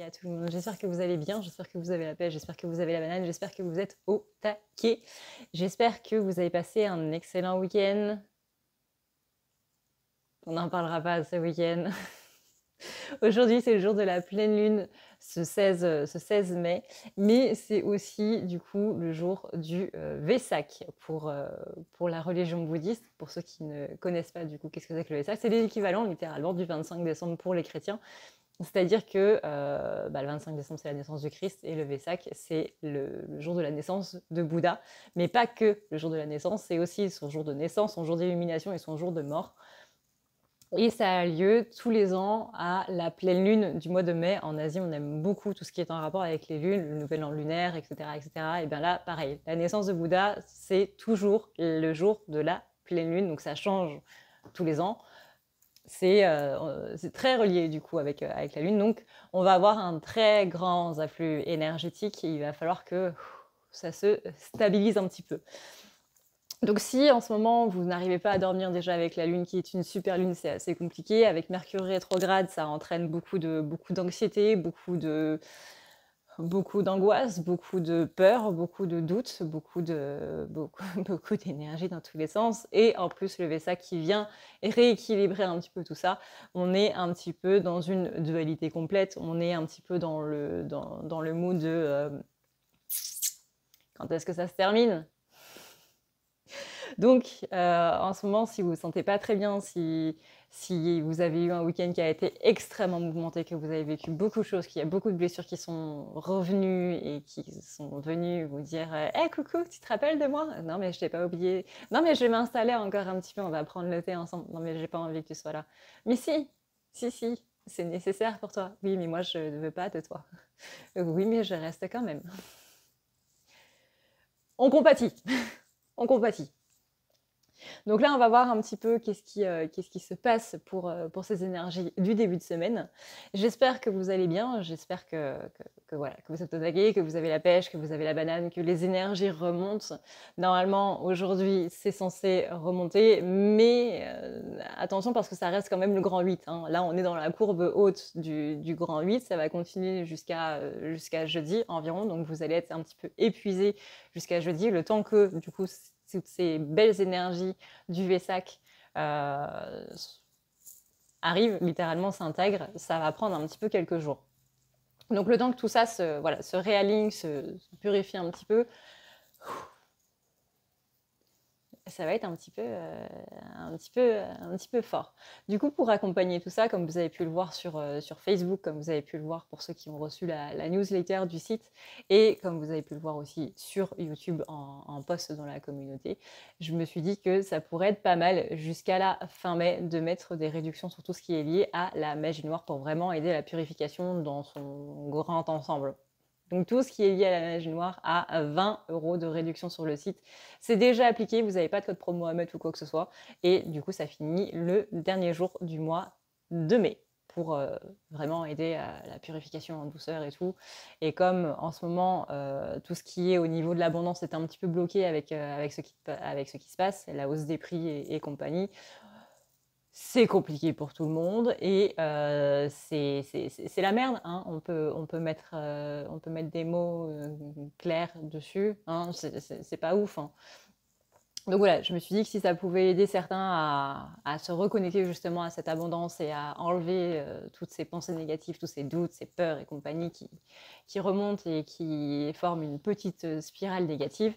à tout le monde. J'espère que vous allez bien, j'espère que vous avez la pêche, j'espère que vous avez la banane, j'espère que vous êtes au taquet. J'espère que vous avez passé un excellent week-end. On n'en parlera pas ce week-end. Aujourd'hui, c'est le jour de la pleine lune, ce 16 mai, mais c'est aussi du coup le jour du Vesak pour la religion bouddhiste. Pour ceux qui ne connaissent pas du coup qu'est-ce que c'est que le Vesak, c'est l'équivalent littéralement du 25 décembre pour les chrétiens. C'est-à-dire que le 25 décembre, c'est la naissance du Christ et le Vesak, c'est le jour de la naissance de Bouddha. Mais pas que le jour de la naissance, c'est aussi son jour de naissance, son jour d'illumination et son jour de mort. Et ça a lieu tous les ans à la pleine lune du mois de mai. En Asie, on aime beaucoup tout ce qui est en rapport avec les lunes, le nouvel an lunaire, etc., etc. Et bien là, pareil, la naissance de Bouddha, c'est toujours le jour de la pleine lune, donc ça change tous les ans. C'est très relié du coup avec la lune, donc on va avoir un très grand afflux énergétique et il va falloir que ça se stabilise un petit peu. Donc si en ce moment vous n'arrivez pas à dormir déjà avec la lune qui est une super lune, c'est assez compliqué. Avec Mercure rétrograde, ça entraîne beaucoup d'anxiété, beaucoup d'angoisse, beaucoup de peur, beaucoup de doutes, beaucoup d'énergie dans tous les sens. Et en plus, le Vesak qui vient rééquilibrer un petit peu tout ça. On est un petit peu dans une dualité complète. On est un petit peu dans le mood de quand est-ce que ça se termine ? Donc, en ce moment, si vous ne vous sentez pas très bien, si vous avez eu un week-end qui a été extrêmement mouvementé, que vous avez vécu beaucoup de choses, qu'il y a beaucoup de blessures qui sont revenues et qui sont venues vous dire « Hey, coucou, tu te rappelles de moi ?»« Non, mais je t'ai pas oublié. »« Non, mais je vais m'installer encore un petit peu, on va prendre le thé ensemble. »« Non, mais j'ai pas envie que tu sois là. »« Mais si, c'est nécessaire pour toi. »« Oui, mais moi, je ne veux pas de toi. »« Oui, mais je reste quand même. » On compatit. On compatit. Donc là, on va voir un petit peu qu'est-ce qui se passe pour ces énergies du début de semaine. J'espère que vous allez bien, j'espère que voilà, que vous êtes au taquet, que vous avez la pêche, que vous avez la banane, que les énergies remontent. Normalement, aujourd'hui, c'est censé remonter, mais attention parce que ça reste quand même le grand 8. Hein. Là, on est dans la courbe haute du grand 8, ça va continuer jusqu'à jeudi environ, donc vous allez être un petit peu épuisé jusqu'à jeudi, le temps que, du coup, toutes ces belles énergies du Vesak arrivent, littéralement s'intègrent, ça va prendre un petit peu quelques jours. Donc le temps que tout ça se réaligne, se purifie un petit peu, ça va être un petit peu fort. Du coup, pour accompagner tout ça, comme vous avez pu le voir sur Facebook, comme vous avez pu le voir pour ceux qui ont reçu la newsletter du site, et comme vous avez pu le voir aussi sur YouTube en post dans la communauté, je me suis dit que ça pourrait être pas mal jusqu'à la fin mai de mettre des réductions sur tout ce qui est lié à la magie noire pour vraiment aider la purification dans son grand ensemble. Donc tout ce qui est lié à la magie noire a 20 € de réduction sur le site. C'est déjà appliqué, vous n'avez pas de code promo à mettre ou quoi que ce soit. Et du coup, ça finit le dernier jour du mois de mai pour vraiment aider à la purification en douceur et tout. Et comme en ce moment, tout ce qui est au niveau de l'abondance est un petit peu bloqué avec ce qui se passe, la hausse des prix et compagnie, c'est compliqué pour tout le monde et c'est la merde. Hein. On peut mettre des mots clairs dessus. Hein. C'est pas ouf. Hein. Donc voilà, je me suis dit que si ça pouvait aider certains à se reconnecter justement à cette abondance et à enlever toutes ces pensées négatives, tous ces doutes, ces peurs et compagnie qui remontent et qui forment une petite spirale négative,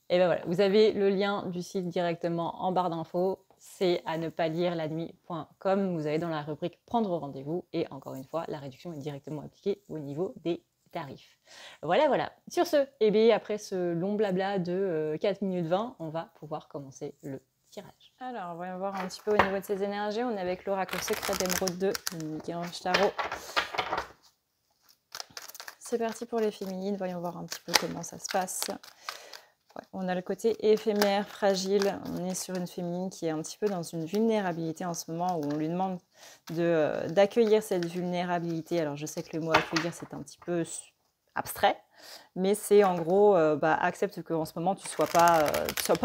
et ben voilà, vous avez le lien du site directement en barre d'infos. C'est à ne pas lire la nuit.com. Vous avez dans la rubrique prendre rendez-vous. Et encore une fois, la réduction est directement appliquée au niveau des tarifs. Voilà. Sur ce, et bien après ce long blabla de 4 minutes 20, on va pouvoir commencer le tirage. Alors, voyons voir un petit peu au niveau de ces énergies. On est avec l'oracle secret d'émeraude de Michel Tarot. C'est parti pour les féminines. Voyons voir un petit peu comment ça se passe. Ouais, on a le côté éphémère, fragile. On est sur une féminine qui est un petit peu dans une vulnérabilité en ce moment où on lui demande d'accueillir cette vulnérabilité. Alors, je sais que le mot accueillir, c'est un petit peu abstrait, mais c'est en gros, accepte qu'en ce moment, tu sois pas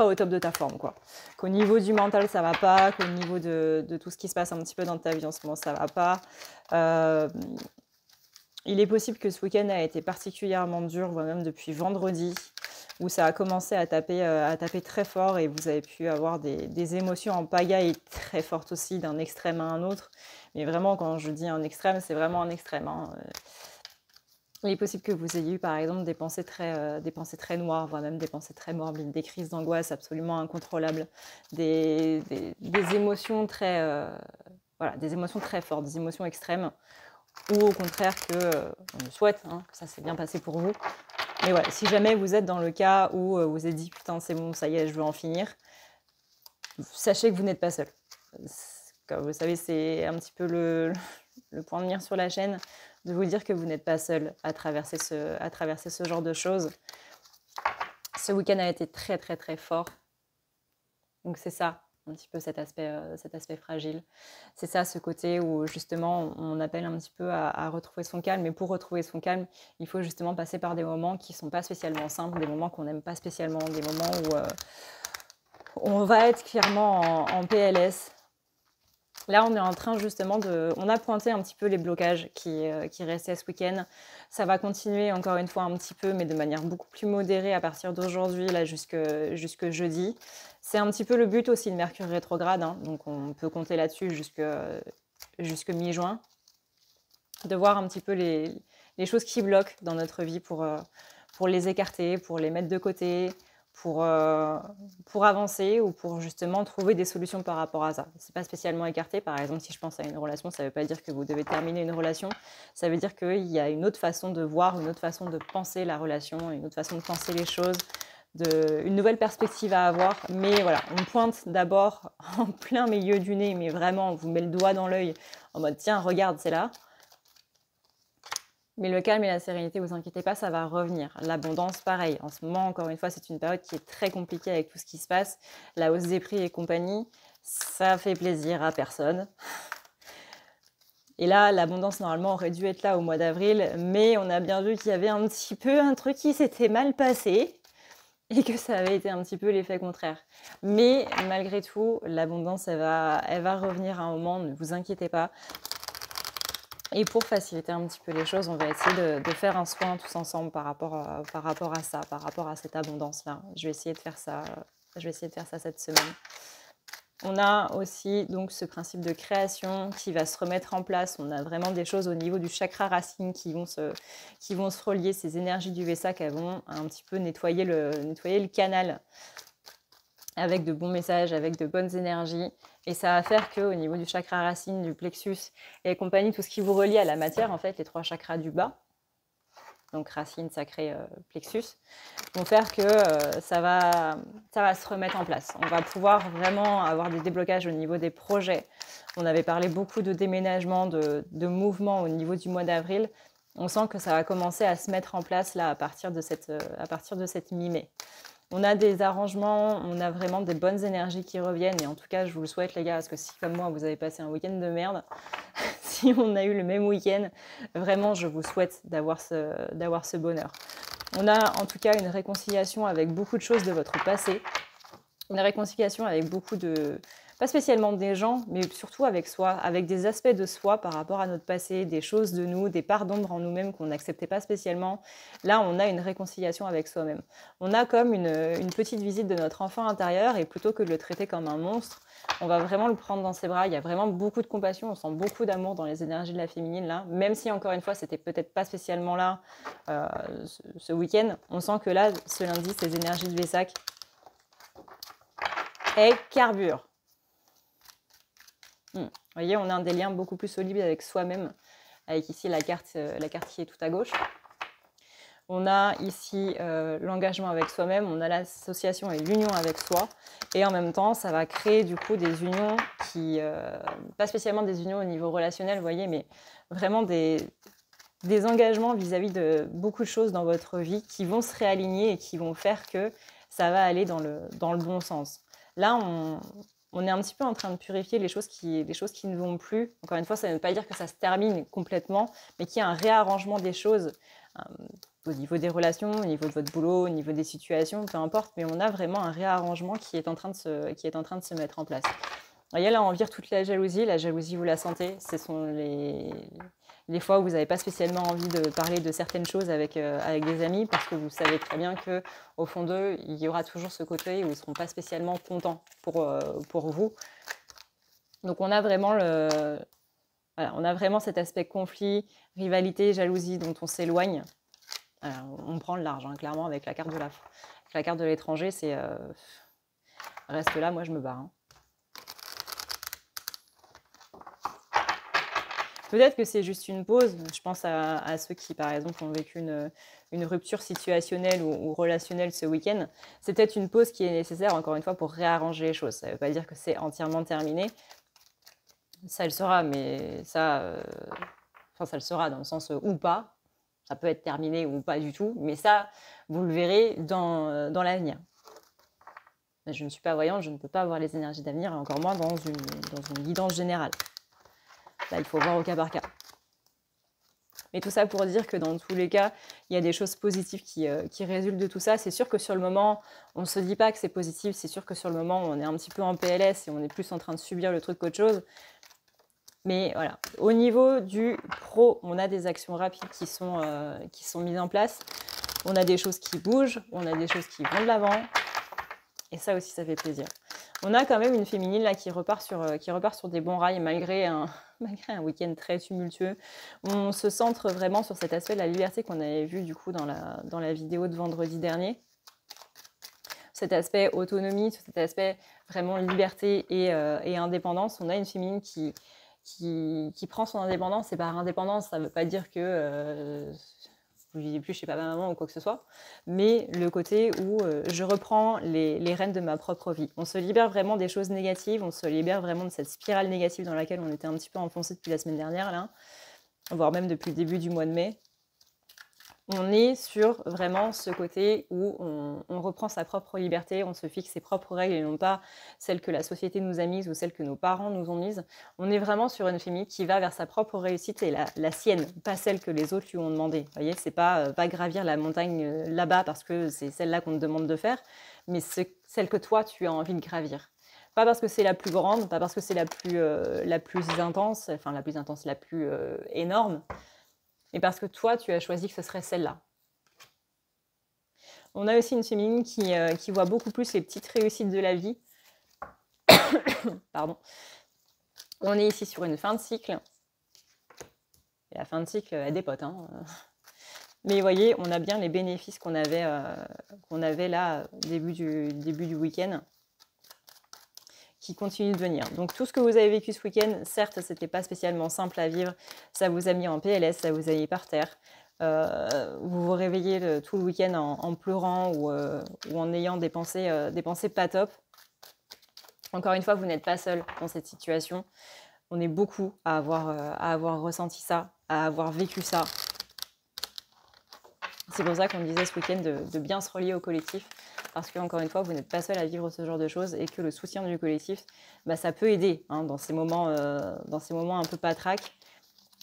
au top de ta forme, quoi. Qu'au niveau du mental, ça va pas, qu'au niveau de tout ce qui se passe un petit peu dans ta vie en ce moment, ça va pas. Il est possible que ce week-end a été particulièrement dur, voire même depuis vendredi, où ça a commencé à taper très fort et vous avez pu avoir des émotions en pagaille très fortes aussi, d'un extrême à un autre. Mais vraiment, quand je dis un extrême, c'est vraiment un extrême, hein. Il est possible que vous ayez eu, par exemple, des pensées très noires, voire même des pensées très morbides, des crises d'angoisse absolument incontrôlables, des émotions voilà, des émotions très fortes, des émotions extrêmes, ou au contraire on le souhaite, hein, que ça s'est bien passé pour vous. Mais ouais, si jamais vous êtes dans le cas où vous vous êtes dit putain c'est bon, ça y est, je veux en finir, sachez que vous n'êtes pas seul. Comme vous savez, c'est un petit peu le point de mire sur la chaîne, de vous dire que vous n'êtes pas seul à traverser ce genre de choses. Ce week-end a été très très très fort. Donc c'est ça, un petit peu cet aspect fragile. C'est ça, ce côté où justement on appelle un petit peu à retrouver son calme. Et pour retrouver son calme, il faut justement passer par des moments qui ne sont pas spécialement simples, des moments qu'on n'aime pas spécialement, des moments où on va être clairement en PLS. Là, on est en train justement on a pointé un petit peu les blocages qui restaient ce week-end. Ça va continuer encore une fois un petit peu, mais de manière beaucoup plus modérée à partir d'aujourd'hui, là, jusque jeudi. C'est un petit peu le but aussi de Mercure rétrograde, hein, donc on peut compter là-dessus jusque mi-juin. De voir un petit peu les choses qui bloquent dans notre vie pour les écarter, pour les mettre de côté, pour avancer ou pour justement trouver des solutions par rapport à ça. C'est pas spécialement écarté. Par exemple, si je pense à une relation, ça ne veut pas dire que vous devez terminer une relation. Ça veut dire qu'il y a une autre façon de voir, une autre façon de penser la relation, une autre façon de penser les choses, une nouvelle perspective à avoir. Mais voilà, on pointe d'abord en plein milieu du nez, mais vraiment, on vous met le doigt dans l'œil en mode tiens, regarde, c'est là. Mais le calme et la sérénité, vous inquiétez pas, ça va revenir. L'abondance, pareil. En ce moment, encore une fois, c'est une période qui est très compliquée avec tout ce qui se passe. La hausse des prix et compagnie, ça fait plaisir à personne. Et là, l'abondance, normalement, aurait dû être là au mois d'avril, mais on a bien vu qu'il y avait un petit peu un truc qui s'était mal passé et que ça avait été un petit peu l'effet contraire. Mais malgré tout, l'abondance, elle va revenir à un moment, ne vous inquiétez pas. Et pour faciliter un petit peu les choses, on va essayer de faire un soin tous ensemble par rapport à ça, par rapport à cette abondance-là. Je vais essayer de faire ça cette semaine. On a aussi donc ce principe de création qui va se remettre en place. On a vraiment des choses au niveau du chakra racine qui vont se relier. Ces énergies du Vesak, elles vont un petit peu nettoyer le canal avec de bons messages, avec de bonnes énergies. Et ça va faire qu'au niveau du chakra racine, du plexus et compagnie, tout ce qui vous relie à la matière, en fait, les 3 chakras du bas, donc racine, sacré, plexus, vont faire que ça va se remettre en place. On va pouvoir vraiment avoir des déblocages au niveau des projets. On avait parlé beaucoup de déménagement, de mouvement au niveau du mois d'avril. On sent que ça va commencer à se mettre en place là à partir de cette mi-mai. On a des arrangements, on a vraiment des bonnes énergies qui reviennent. Et en tout cas, je vous le souhaite, les gars, parce que si, comme moi, vous avez passé un week-end de merde, si on a eu le même week-end, vraiment, je vous souhaite d'avoir ce bonheur. On a en tout cas une réconciliation avec beaucoup de choses de votre passé. Une réconciliation avec beaucoup pas spécialement des gens, mais surtout avec soi, avec des aspects de soi par rapport à notre passé, des choses de nous, des parts d'ombre en nous-mêmes qu'on n'acceptait pas spécialement. Là, on a une réconciliation avec soi-même. On a comme une petite visite de notre enfant intérieur et plutôt que de le traiter comme un monstre, on va vraiment le prendre dans ses bras. Il y a vraiment beaucoup de compassion, on sent beaucoup d'amour dans les énergies de la féminine là, même si encore une fois, c'était peut-être pas spécialement là ce week-end. On sent que là, ce lundi, ces énergies de Vesak, et carbure. Vous voyez, on a des liens beaucoup plus solides avec soi-même, avec ici la carte qui est tout à gauche. On a ici l'engagement avec soi-même, on a l'association et l'union avec soi. Et en même temps, ça va créer du coup des unions qui, pas spécialement des unions au niveau relationnel, vous voyez, mais vraiment des engagements vis-à-vis de beaucoup de choses dans votre vie qui vont se réaligner et qui vont faire que ça va aller dans le bon sens. Là, on est un petit peu en train de purifier les choses qui ne vont plus. Encore une fois, ça ne veut pas dire que ça se termine complètement, mais qu'il y a un réarrangement des choses au niveau des relations, au niveau de votre boulot, au niveau des situations, peu importe. Mais on a vraiment un réarrangement qui est en train de se mettre en place. voyez, là, on vire toute la jalousie. La jalousie, vous la sentez. Ce sont les fois où vous n'avez pas spécialement envie de parler de certaines choses avec des amis parce que vous savez très bien qu'au fond d'eux, il y aura toujours ce côté où ils ne seront pas spécialement contents pour vous. Donc, on a vraiment voilà, on a vraiment cet aspect conflit, rivalité, jalousie dont on s'éloigne. On prend le large, hein, clairement, avec la carte de l'étranger, c'est reste là, moi je me barre. Hein. Peut-être que c'est juste une pause. Je pense à ceux qui, par exemple, ont vécu une rupture situationnelle ou relationnelle ce week-end. C'est peut-être une pause qui est nécessaire, encore une fois, pour réarranger les choses. Ça ne veut pas dire que c'est entièrement terminé. Ça le sera, mais ça le sera dans le sens ou pas. Ça peut être terminé ou pas du tout, mais ça, vous le verrez dans l'avenir. Je ne suis pas voyante, je ne peux pas avoir les énergies d'avenir, et encore moins dans une guidance générale. Là, il faut voir au cas par cas. Mais tout ça pour dire que dans tous les cas, il y a des choses positives qui résultent de tout ça. C'est sûr que sur le moment, on ne se dit pas que c'est positif. C'est sûr que sur le moment, on est un petit peu en PLS et on est plus en train de subir le truc qu'autre chose. Mais voilà, au niveau du pro, on a des actions rapides qui sont mises en place. On a des choses qui bougent, on a des choses qui vont de l'avant. Et ça aussi, ça fait plaisir. On a quand même une féminine là qui repart sur des bons rails malgré un week-end très tumultueux. On se centre vraiment sur cet aspect de la liberté qu'on avait vu du coup dans la vidéo de vendredi dernier. Cet aspect autonomie, cet aspect vraiment liberté et indépendance. On a une féminine qui prend son indépendance. Et par indépendance, ça ne veut pas dire que vous ne vivez plus chez papa, maman ou quoi que ce soit, mais le côté où je reprends les rênes de ma propre vie. On se libère vraiment des choses négatives, on se libère vraiment de cette spirale négative dans laquelle on était un petit peu enfoncé depuis la semaine dernière, là, voire même depuis le début du mois de mai. On est sur vraiment ce côté où on reprend sa propre liberté, on se fixe ses propres règles et non pas celles que la société nous a mises ou celles que nos parents nous ont mises. On est vraiment sur une féminine qui va vers sa propre réussite et la sienne, pas celle que les autres lui ont demandé. Vous voyez, c'est pas gravir la montagne là-bas parce que c'est celle-là qu'on te demande de faire, mais c'est celle que toi tu as envie de gravir. Pas parce que c'est la plus grande, pas parce que c'est la plus intense, la plus énorme, mais parce que toi, tu as choisi que ce serait celle-là. On a aussi une féminine qui voit beaucoup plus les petites réussites de la vie. Pardon. On est ici sur une fin de cycle. Et la fin de cycle, elle dépote. Hein. Mais vous voyez, on a bien les bénéfices qu'on avait là au début du week-end qui continuent de venir. Donc tout ce que vous avez vécu ce week-end, certes, c'était pas spécialement simple à vivre. Ça vous a mis en PLS, ça vous a mis par terre. Vous vous réveillez tout le week-end en pleurant ou en ayant des pensées pas top. Encore une fois, vous n'êtes pas seul dans cette situation. On est beaucoup à avoir ressenti ça, à avoir vécu ça. C'est pour ça qu'on disait ce week-end de bien se relier au collectif. Parce qu'encore une fois, vous n'êtes pas seul à vivre ce genre de choses et que le soutien du collectif, ça peut aider hein, dans ces moments un peu patraques.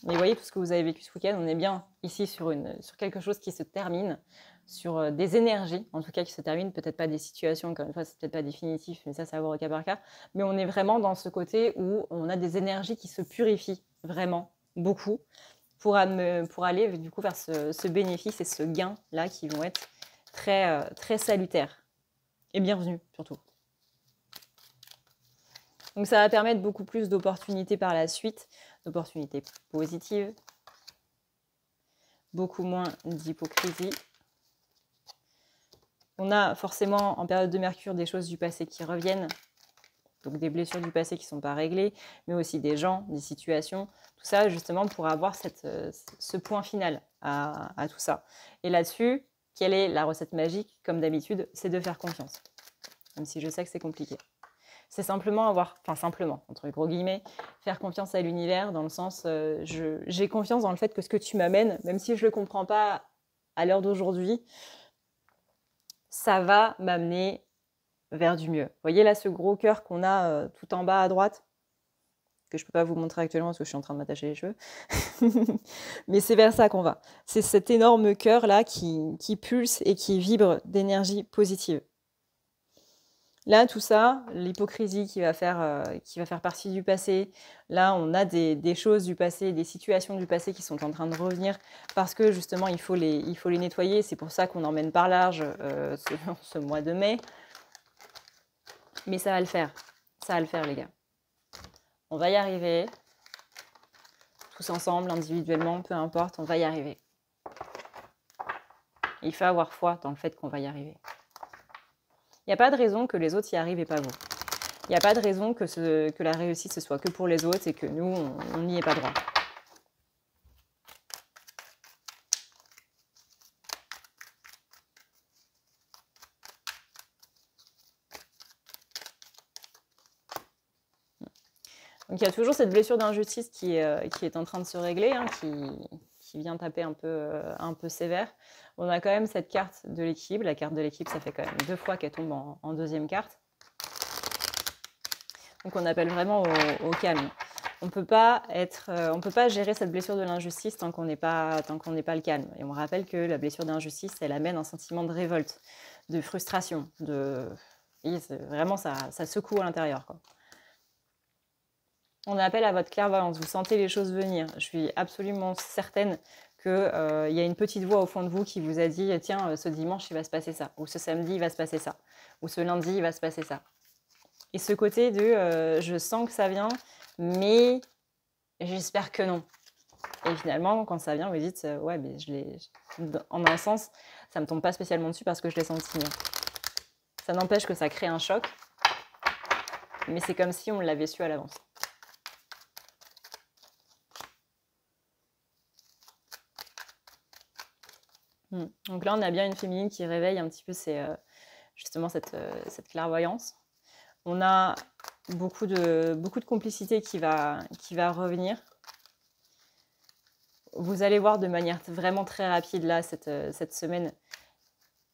Mais vous voyez, tout ce que vous avez vécu ce week-end, on est bien ici sur quelque chose qui se termine, sur des énergies, en tout cas qui se terminent, peut-être pas des situations, encore une fois, c'est peut-être pas définitif, mais ça, c'est à voir au cas par cas. Mais on est vraiment dans ce côté où on a des énergies qui se purifient vraiment, beaucoup, pour aller du coup vers ce bénéfice et ce gain-là qui vont être très, très salutaires. Et bienvenue, surtout. Donc ça va permettre beaucoup plus d'opportunités par la suite, d'opportunités positives, beaucoup moins d'hypocrisie. On a forcément en période de Mercure des choses du passé qui reviennent, donc des blessures du passé qui ne sont pas réglées, mais aussi des gens, des situations, tout ça justement pour avoir ce point final à tout ça. Et là-dessus, quelle est la recette magique? Comme d'habitude, c'est de faire confiance, même si je sais que c'est compliqué. C'est simplement entre gros guillemets, faire confiance à l'univers dans le sens, j'ai confiance dans le fait que ce que tu m'amènes, même si je ne le comprends pas à l'heure d'aujourd'hui, ça va m'amener vers du mieux. Vous voyez là ce gros cœur qu'on a tout en bas à droite, que je ne peux pas vous montrer actuellement parce que je suis en train de m'attacher les cheveux, mais c'est vers ça qu'on va. C'est cet énorme cœur là qui pulse et qui vibre d'énergie positive. Là, tout ça, l'hypocrisie qui va faire partie du passé. Là, on a des choses du passé, des situations du passé qui sont en train de revenir parce que justement, il faut les nettoyer. C'est pour ça qu'on emmène par large ce mois de mai. Mais ça va le faire. Ça va le faire, les gars. On va y arriver. Tous ensemble, individuellement, peu importe, on va y arriver. Il faut avoir foi dans le fait qu'on va y arriver. Il n'y a pas de raison que les autres y arrivent et pas vous. Il n'y a pas de raison que la réussite, ce soit que pour les autres et que nous, on n'y ait pas droit. Donc il y a toujours cette blessure d'injustice qui est en train de se régler, hein, qui vient taper un peu sévère. On a quand même cette carte de l'équilibre. La carte de l'équilibre, ça fait quand même 2 fois qu'elle tombe en deuxième carte. Donc on appelle vraiment au calme. On ne peut pas gérer cette blessure de l'injustice tant qu'on n'est pas le calme. Et on rappelle que la blessure d'injustice, elle amène un sentiment de révolte, de frustration, vraiment ça secoue à l'intérieur, quoi. On appelle à votre clairvoyance, vous sentez les choses venir. Je suis absolument certaine qu'il y a une petite voix au fond de vous qui vous a dit « Tiens, ce dimanche, il va se passer ça » ou « Ce samedi, il va se passer ça » ou « Ce lundi, il va se passer ça ». Et ce côté de je sens que ça vient, mais j'espère que non. Et finalement, quand ça vient, vous dites ouais, mais en un sens, ça me tombe pas spécialement dessus parce que je l'ai senti venir. Ça n'empêche que ça crée un choc, mais c'est comme si on l'avait su à l'avance. Donc là, on a bien une féminine qui réveille un petit peu justement cette clairvoyance. On a beaucoup de complicité qui va revenir. Vous allez voir de manière vraiment très rapide là, cette semaine,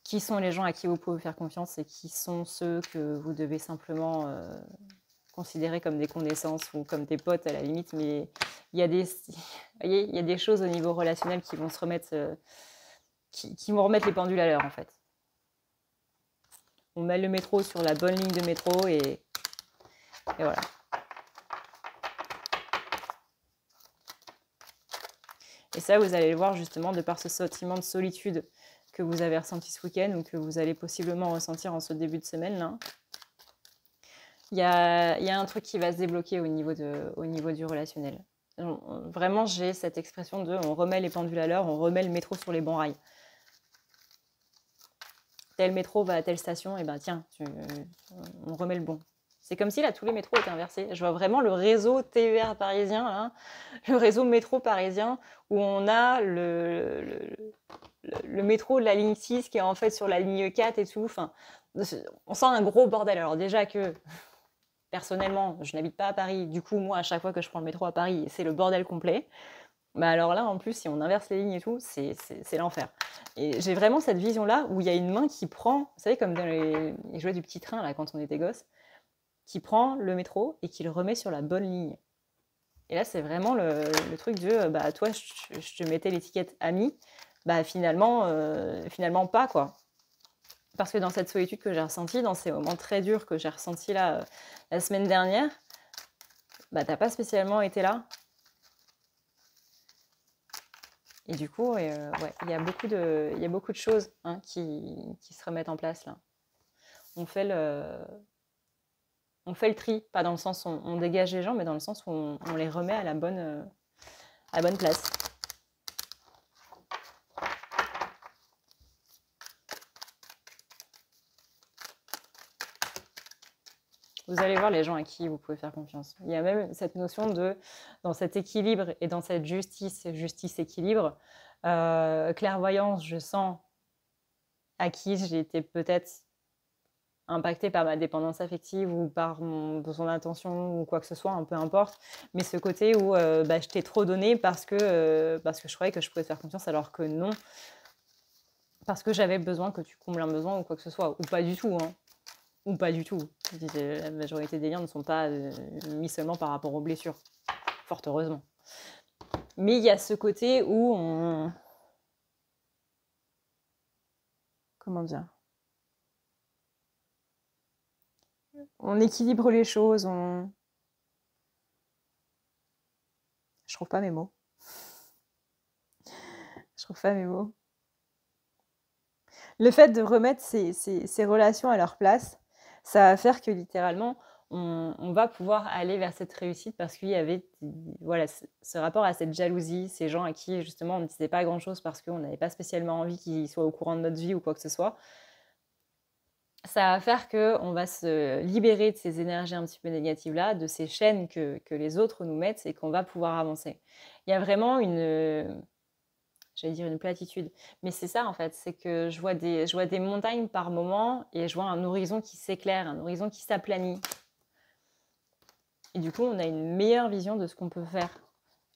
qui sont les gens à qui vous pouvez faire confiance et qui sont ceux que vous devez simplement considérer comme des connaissances ou comme des potes à la limite. Mais il y a des choses au niveau relationnel qui vont se remettre, qui vont remettre les pendules à l'heure en fait. On met le métro sur la bonne ligne de métro et voilà. Et ça, vous allez le voir justement de par ce sentiment de solitude que vous avez ressenti ce week-end ou que vous allez possiblement ressentir en ce début de semaine-là. Il y a un truc qui va se débloquer au niveau du relationnel. Vraiment, j'ai cette expression de on remet les pendules à l'heure, on remet le métro sur les bons rails. Tel métro va à telle station, et ben tiens, on remet le bon. C'est comme si là, tous les métros étaient inversés. Je vois vraiment le réseau TER parisien, là, le réseau métro parisien, où on a le métro de la ligne 6 qui est en fait sur la ligne 4 et tout. Enfin, on sent un gros bordel. Alors déjà que, personnellement, je n'habite pas à Paris. Du coup, moi, à chaque fois que je prends le métro à Paris, c'est le bordel complet. Bah alors là, en plus, si on inverse les lignes et tout, c'est l'enfer. Et j'ai vraiment cette vision-là où il y a une main qui prend, vous savez, comme dans les jouets du petit train, là, quand on était gosse, qui prend le métro et qui le remet sur la bonne ligne. Et là, c'est vraiment le truc de, bah, toi, je te mettais l'étiquette ami, bah, finalement pas, quoi. Parce que dans cette solitude que j'ai ressentie, dans ces moments très durs que j'ai ressentis là, la semaine dernière, bah, t'as pas spécialement été là. Et du coup, ouais, il y a beaucoup de choses hein, qui se remettent en place là. On fait le tri, pas dans le sens où on dégage les gens, mais dans le sens où on les remet à la bonne place. Vous allez voir les gens à qui vous pouvez faire confiance. Il y a même cette notion dans cet équilibre et dans cette justice-équilibre, clairvoyance, je sens à qui j'ai été peut-être impactée par ma dépendance affective ou par mon besoin d'attention ou quoi que ce soit, peu importe. Mais ce côté où je t'ai trop donné parce que je croyais que je pouvais te faire confiance alors que non. Parce que j'avais besoin que tu combles un besoin ou quoi que ce soit. Ou pas du tout, hein. Ou pas du tout. La majorité des liens ne sont pas mis seulement par rapport aux blessures. Fort heureusement. Mais il y a ce côté où on... Comment dire ? on équilibre les choses, Je trouve pas mes mots. Je trouve pas mes mots. Le fait de remettre ces relations à leur place, ça va faire que littéralement, on va pouvoir aller vers cette réussite parce qu'il y avait voilà, ce rapport à cette jalousie, ces gens à qui justement on ne disait pas grand-chose parce qu'on n'avait pas spécialement envie qu'ils soient au courant de notre vie ou quoi que ce soit. Ça va faire qu'on va se libérer de ces énergies un petit peu négatives-là, de ces chaînes que les autres nous mettent et qu'on va pouvoir avancer. Il y a vraiment j'allais dire une platitude, mais c'est ça en fait, c'est que je vois des montagnes par moment et je vois un horizon qui s'éclaire, un horizon qui s'aplanit. Et du coup, on a une meilleure vision de ce qu'on peut faire.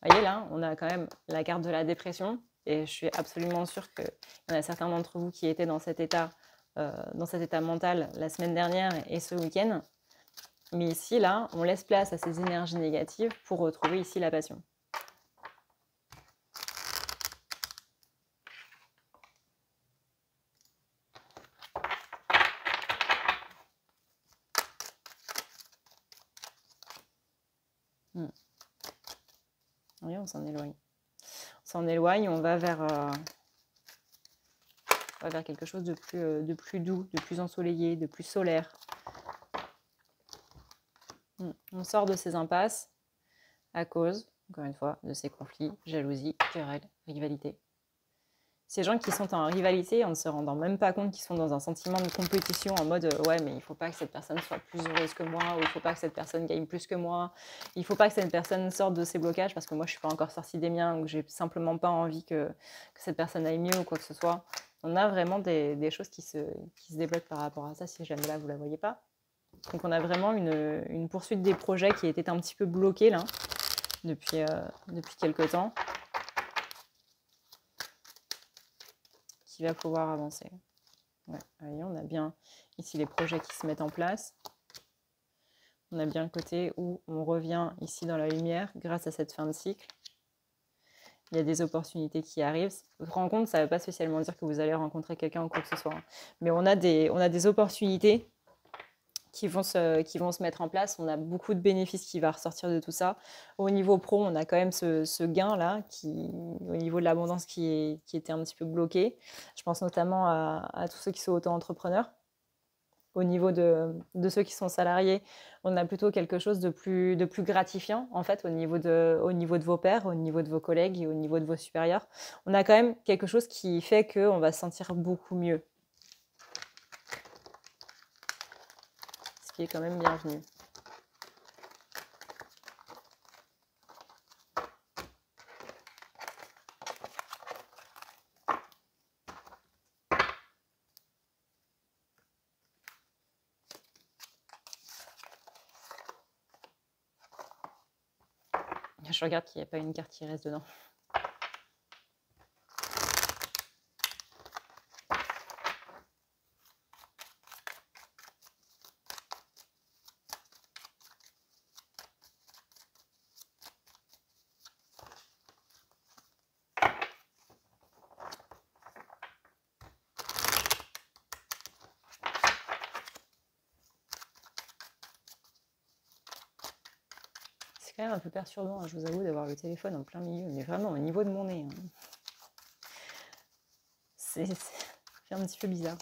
Vous voyez là, on a quand même la carte de la dépression et je suis absolument sûre qu'il y en a certains d'entre vous qui étaient dans cet état mental la semaine dernière et ce week-end. Mais ici, là, on laisse place à ces énergies négatives pour retrouver ici la passion. Oui, on s'en éloigne. On s'en éloigne, on va vers quelque chose de plus doux, de plus ensoleillé, de plus solaire. On sort de ces impasses à cause, encore une fois, de ces conflits, jalousie, querelle, rivalité. Ces gens qui sont en rivalité en ne se rendant même pas compte qu'ils sont dans un sentiment de compétition en mode ouais mais il faut pas que cette personne soit plus heureuse que moi, ou il faut pas que cette personne gagne plus que moi, il faut pas que cette personne sorte de ses blocages parce que moi je suis pas encore sortie des miens ou que j'ai simplement pas envie que cette personne aille mieux ou quoi que ce soit. On a vraiment des choses qui se débloquent par rapport à ça si jamais là vous la voyez pas. Donc on a vraiment une poursuite des projets qui était un petit peu bloquée là depuis quelques temps, qui va pouvoir avancer. Ouais, voyez, on a bien ici les projets qui se mettent en place. On a bien le côté où on revient ici dans la lumière grâce à cette fin de cycle. Il y a des opportunités qui arrivent. Rencontre, ça ne veut pas spécialement dire que vous allez rencontrer quelqu'un ou quoi que ce soit. Mais on a des opportunités qui vont se mettre en place. On a beaucoup de bénéfices qui vont ressortir de tout ça. Au niveau pro, on a quand même ce gain-là, au niveau de l'abondance qui était un petit peu bloqué. Je pense notamment à tous ceux qui sont auto-entrepreneurs. Au niveau de ceux qui sont salariés, on a plutôt quelque chose de plus gratifiant, en fait, au niveau de vos pairs, au niveau de vos collègues et au niveau de vos supérieurs. On a quand même quelque chose qui fait qu'on va se sentir beaucoup mieux. Ce qui est quand même bienvenu. Je regarde qu'il n'y a pas une carte qui reste dedans. C'est quand même un peu perturbant, je vous avoue, d'avoir le téléphone en plein milieu, mais vraiment au niveau de mon nez. C'est un petit peu bizarre.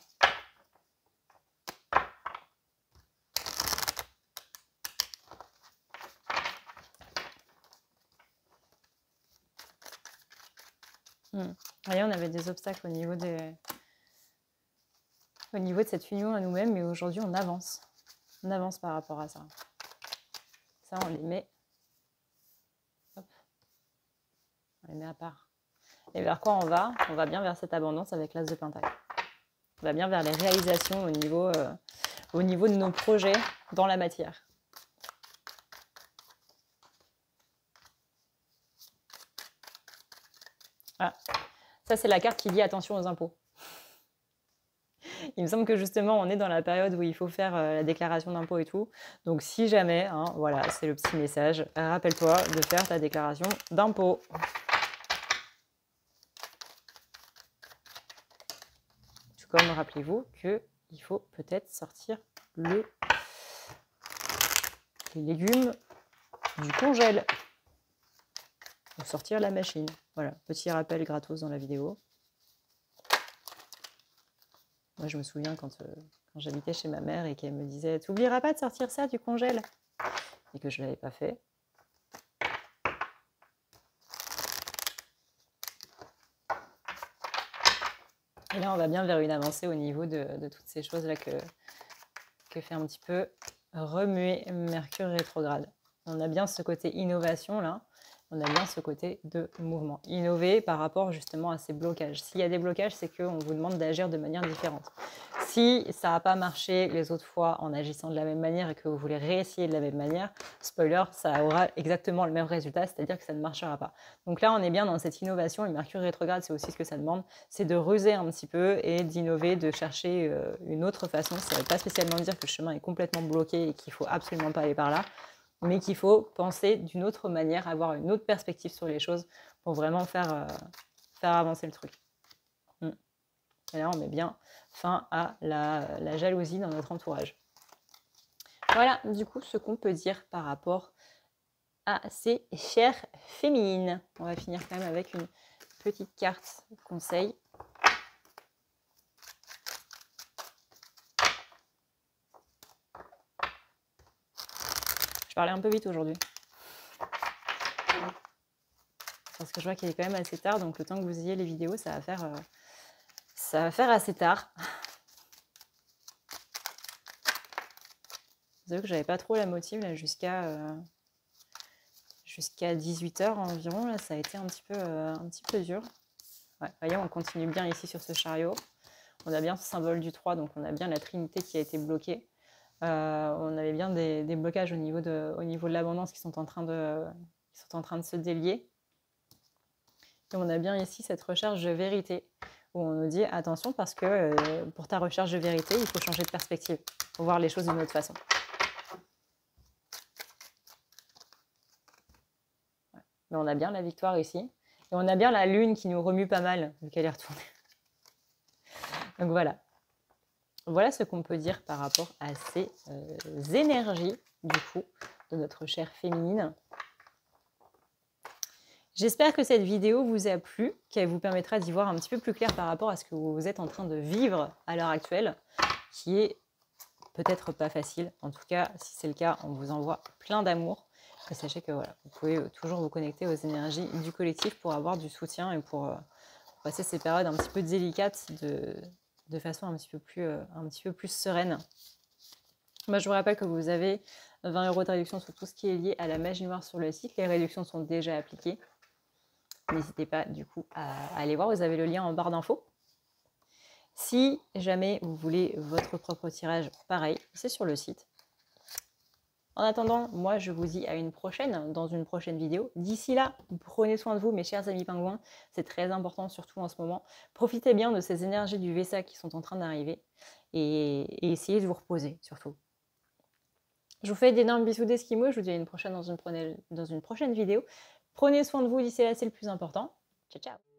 Voyez, on avait des obstacles au niveau de cette union à nous-mêmes, mais aujourd'hui on avance. On avance par rapport à ça. Ça, on les met. Hop. On les met à part. Et vers quoi on va? On va bien vers cette abondance avec l'as de Pentacle. On va bien vers les réalisations au niveau de nos projets dans la matière. Voilà. Ça, c'est la carte qui dit attention aux impôts. Il me semble que justement, on est dans la période où il faut faire la déclaration d'impôts et tout. Donc, si jamais, voilà, c'est le petit message, rappelle-toi de faire ta déclaration d'impôts. Tout comme rappelez-vous qu'il faut peut-être sortir le les légumes du congèle. Pour sortir la machine. Voilà, petit rappel gratos dans la vidéo. Moi, je me souviens quand j'habitais chez ma mère et qu'elle me disait « Tu n'oublieras pas de sortir ça du congèle !» et que je ne l'avais pas fait. Et là, on va bien vers une avancée au niveau de toutes ces choses-là que fait un petit peu remuer Mercure rétrograde. On a bien ce côté innovation là, on a bien ce côté de mouvement. Innover par rapport justement à ces blocages. S'il y a des blocages, c'est qu'on vous demande d'agir de manière différente. Si ça n'a pas marché les autres fois en agissant de la même manière et que vous voulez réessayer de la même manière, spoiler, ça aura exactement le même résultat, c'est-à-dire que ça ne marchera pas. Donc là, on est bien dans cette innovation et Mercure rétrograde, c'est aussi ce que ça demande, c'est de ruser un petit peu et d'innover, de chercher une autre façon. Ça ne veut pas spécialement dire que le chemin est complètement bloqué et qu'il ne faut absolument pas aller par là, mais qu'il faut penser d'une autre manière, avoir une autre perspective sur les choses pour vraiment faire avancer le truc. Et là, on met bien fin à la jalousie dans notre entourage. Voilà, du coup, ce qu'on peut dire par rapport à ces chairs féminines. On va finir quand même avec une petite carte conseil. Je parlais un peu vite aujourd'hui. Parce que je vois qu'il est quand même assez tard, donc le temps que vous ayez les vidéos, ça va faire assez tard. Vous savez que j'avais pas trop la motive là jusqu'à 18h environ. Là, ça a été un petit peu dur. Ouais, voyez, on continue bien ici sur ce chariot. On a bien ce symbole du 3, donc on a bien la Trinité qui a été bloquée. On avait bien des blocages au niveau de l'abondance qui sont en train de se délier. Et on a bien ici cette recherche de vérité, où on nous dit attention parce que pour ta recherche de vérité, il faut changer de perspective, il faut voir les choses d'une autre façon. Ouais. Mais on a bien la victoire ici, et on a bien la lune qui nous remue pas mal, vu qu'elle est retournée. Donc voilà. Voilà ce qu'on peut dire par rapport à ces énergies, du coup, de notre chair féminine. J'espère que cette vidéo vous a plu, qu'elle vous permettra d'y voir un petit peu plus clair par rapport à ce que vous êtes en train de vivre à l'heure actuelle, qui est peut-être pas facile. En tout cas, si c'est le cas, on vous envoie plein d'amour. Et sachez que voilà, vous pouvez toujours vous connecter aux énergies du collectif pour avoir du soutien et pour passer ces périodes un petit peu délicates de façon un petit peu plus sereine. Moi, je vous rappelle que vous avez 20 € de réduction sur tout ce qui est lié à la magie noire sur le site. Les réductions sont déjà appliquées. N'hésitez pas du coup à aller voir, vous avez le lien en barre d'infos. Si jamais vous voulez votre propre tirage, pareil, c'est sur le site. En attendant, moi je vous dis à une prochaine, dans une prochaine vidéo. D'ici là, prenez soin de vous mes chers amis pingouins, c'est très important surtout en ce moment. Profitez bien de ces énergies du Vessa qui sont en train d'arriver et essayez de vous reposer surtout. Je vous fais d'énormes bisous d'Esquimaux, je vous dis à une prochaine dans une prochaine vidéo. Prenez soin de vous d'ici là, c'est le plus important. Ciao, ciao!